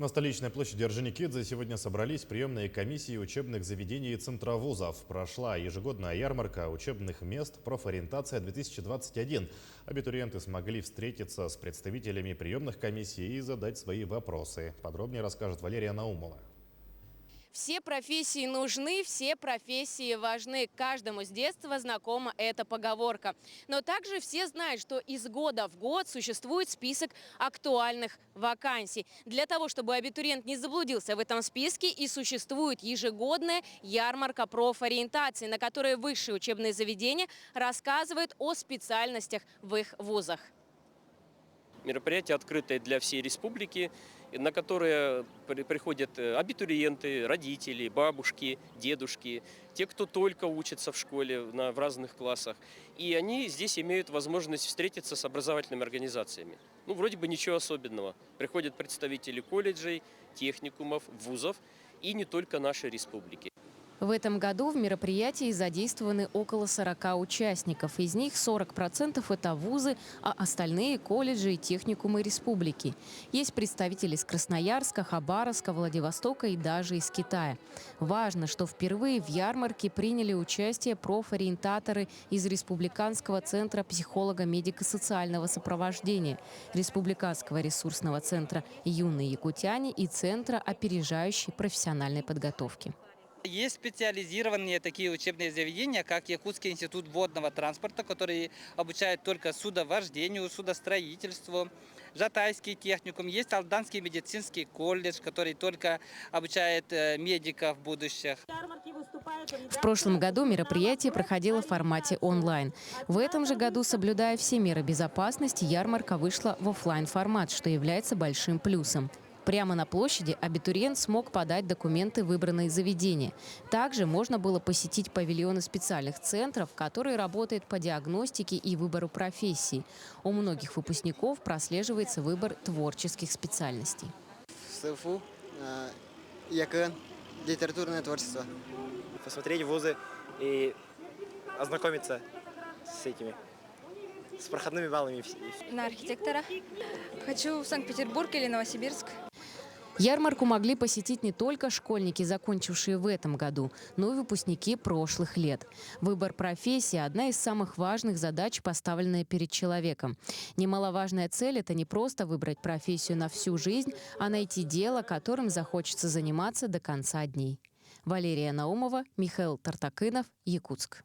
На столичной площади Орджоникидзе сегодня собрались приемные комиссии учебных заведений и центровузов. Прошла ежегодная ярмарка учебных мест «Профориентация-2021». Абитуриенты смогли встретиться с представителями приемных комиссий и задать свои вопросы. Подробнее расскажет Валерия Наумова. Все профессии нужны, все профессии важны. Каждому с детства знакома эта поговорка. Но также все знают, что из года в год существует список актуальных вакансий. Для того, чтобы абитуриент не заблудился в этом списке, и существует ежегодная ярмарка профориентации, на которой высшие учебные заведения рассказывают о специальностях в их вузах. Мероприятие открытое для всей республики, на которое приходят абитуриенты, родители, бабушки, дедушки, те, кто только учится в школе в разных классах. И они здесь имеют возможность встретиться с образовательными организациями. Ну, вроде бы ничего особенного. Приходят представители колледжей, техникумов, вузов и не только нашей республики. В этом году в мероприятии задействованы около 40 участников. Из них 40% – это вузы, а остальные – колледжи и техникумы республики. Есть представители из Красноярска, Хабаровска, Владивостока и даже из Китая. Важно, что впервые в ярмарке приняли участие профориентаторы из Республиканского центра психолого-медико-социального сопровождения, Республиканского ресурсного центра «Юные якутяне» и Центра опережающей профессиональной подготовки. Есть специализированные такие учебные заведения, как Якутский институт водного транспорта, который обучает только судовождению, судостроительству, Жатайский техникум, есть Алданский медицинский колледж, который только обучает медиков будущих. В прошлом году мероприятие проходило в формате онлайн. В этом же году, соблюдая все меры безопасности, ярмарка вышла в офлайн-формат, что является большим плюсом. Прямо на площади абитуриент смог подать документы в выбранные заведения. Также можно было посетить павильоны специальных центров, которые работают по диагностике и выбору профессий. У многих выпускников прослеживается выбор творческих специальностей. СФУ, ЯКН, литературное творчество. Посмотреть вузы и ознакомиться с проходными баллами. На архитектора. Хочу в Санкт-Петербург или Новосибирск. Ярмарку могли посетить не только школьники, закончившие в этом году, но и выпускники прошлых лет. Выбор профессии – одна из самых важных задач, поставленная перед человеком. Немаловажная цель – это не просто выбрать профессию на всю жизнь, а найти дело, которым захочется заниматься до конца дней. Валерия Наумова, Михаил Тартакынов, Якутск.